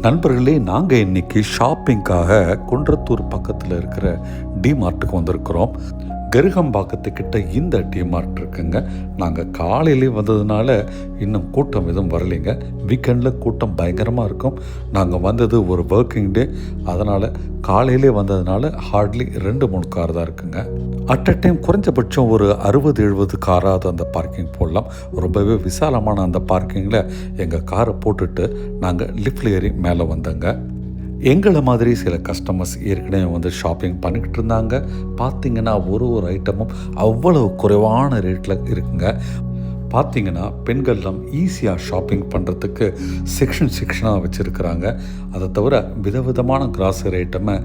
நண்பர்களே, நாங்கள் இன்றைக்கி ஷாப்பிங்காக குன்றத்தூர் பக்கத்தில் இருக்கிற டிமார்ட்டுக்கு வந்திருக்கிறோம். கருகம்பாக்கத்துக்கிட்ட இந்த டிமார்ட் இருக்குங்க. நாங்கள் காலையிலே வந்ததுனால இன்னும் கூட்டம் எதுவும் வரலைங்க. வீக்கெண்டில் கூட்டம் பயங்கரமாக இருக்கும். நாங்கள் வந்தது ஒரு ஒர்க்கிங் டே, அதனால் காலையிலே வந்ததுனால ஹார்ட்லி 2-3 கார் தான் இருக்குங்க. அட் அ டைம் குறைஞ்சபட்சம் ஒரு 60-70 காராவது அந்த பார்க்கிங் போடலாம். ரொம்பவே விசாலமான அந்த பார்க்கிங்கில் எங்கள் காரை போட்டுட்டு நாங்கள் லிஃப்டில் ஏறி மேலே வந்தோங்க. எங்களை மாதிரி சில கஸ்டமர்ஸ் ஏற்கனவே வந்து ஷாப்பிங் பண்ணிக்கிட்டு இருந்தாங்க. பார்த்திங்கன்னா ஒரு ஐட்டமும் அவ்வளவு குறைவான ரேட்டில் இருக்குங்க. பார்த்திங்கன்னா பெண்கள்லாம் ஈஸியாக ஷாப்பிங் பண்ணுறதுக்கு செக்ஷனாக வச்சுருக்கிறாங்க. அதை தவிர விதவிதமான கிராசரி ஐட்டமை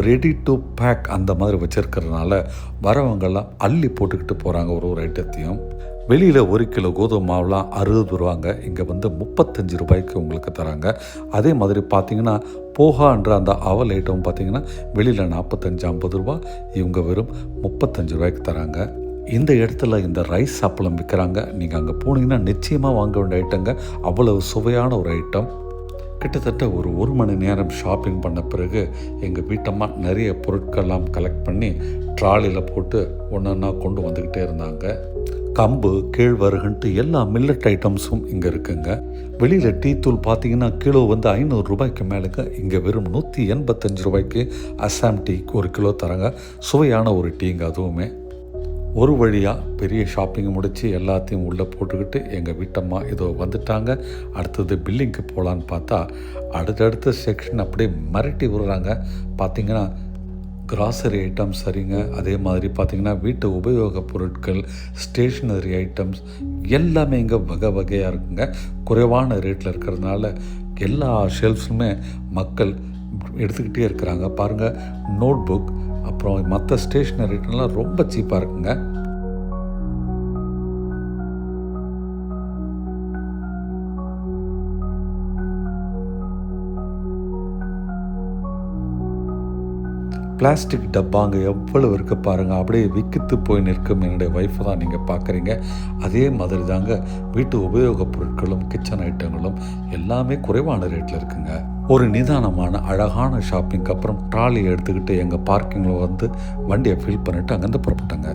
ரெடி டு பேக் அந்த மாதிரி வச்சுருக்கிறதுனால வரவங்கெல்லாம் அள்ளி போட்டுக்கிட்டு போகிறாங்க ஒரு ஐட்டத்தையும். வெளியில் 1 கிலோ கோதுமை மாவுலாம் 60 ரூபாங்க, இங்கே வந்து 35 ரூபாய்க்கு உங்களுக்கு தராங்க. அதே மாதிரி பார்த்திங்கன்னா போகான்ற அந்த அவல் ஐட்டம் பார்த்திங்கன்னா வெளியில் 45-50 ரூபா, இவங்க வெறும் 35 ரூபாய்க்கு தராங்க. இந்த இடத்துல இந்த ரைஸ் அப்பளம் விற்கிறாங்க. நீங்கள் அங்கே போனீங்கன்னா நிச்சயமாக வாங்க வேண்டிய ஐட்டங்க. அவ்வளவு சுவையான ஒரு ஐட்டம். கிட்டத்தட்ட ஒரு மணி நேரம் ஷாப்பிங் பண்ண பிறகு எங்கள் வீட்டம்மா நிறைய பொருட்கள்லாம் கலெக்ட் பண்ணி ட்ராலியில் போட்டு ஒன்றா கொண்டு வந்துக்கிட்டே இருந்தாங்க. கம்பு, கேழ்வரகுன்ட்டு எல்லா மில்லட் ஐட்டம்ஸும் இங்கே இருக்குங்க. வெளியில் டீ தூள் பார்த்தீங்கன்னா கிலோ வந்து 500 ரூபாய்க்கு மேலுங்க. இங்கே வெறும் 185 ரூபாய்க்கு அசாம் டீ 1 கிலோ தராங்க. சுவையான ஒரு டீங்க அதுவுமே. ஒரு வழியாக பெரிய ஷாப்பிங் முடித்து எல்லாத்தையும் உள்ளே போட்டுக்கிட்டு எங்கள் வீட்டம்மா இதோ வந்துட்டாங்க. அடுத்தது பில்லிங்க்கு போகலான்னு பார்த்தா அடுத்தடுத்த செக்ஷன் அப்படியே மிரட்டி விடுறாங்க. பார்த்திங்கன்னா கிராசரி ஐட்டம்ஸ் சரிங்க, அதே மாதிரி பார்த்திங்கன்னா வீட்டு உபயோகப் பொருட்கள், ஸ்டேஷ்னரி ஐட்டம்ஸ் எல்லாமே இங்கே வகையாக இருக்குங்க. குறைவான ரேட்டில் இருக்கிறதுனால எல்லா ஷெல்ஃப்ஸுமே மக்கள் எடுத்துக்கிட்டே இருக்கிறாங்க. பாருங்கள், நோட் புக் அப்புறம் மற்ற ஸ்டேஷ்னரி ஐட்டம்லாம் ரொம்ப சீப்பாக இருக்குங்க. பிளாஸ்டிக் டப்பாங்க எவ்வளவு இருக்க பாருங்கள், அப்படியே விற்கித்து போய் நிற்கும் என்னுடைய ஒய்ஃபை தான் நீங்கள் பார்க்குறீங்க. அதே மாதிரி தாங்க வீட்டு உபயோகப் பொருட்களும் கிச்சன் ஐட்டங்களும் எல்லாமே குறைவான ரேட்டில் இருக்குங்க. ஒரு நிதானமான அழகான ஷாப்பிங்க்கு அப்புறம் ட்ராலியை எடுத்துக்கிட்டு எங்கள் பார்க்கிங்கில் வந்து வண்டியை ஃபில் பண்ணிவிட்டு அங்கேருந்து புறப்பட்டாங்க.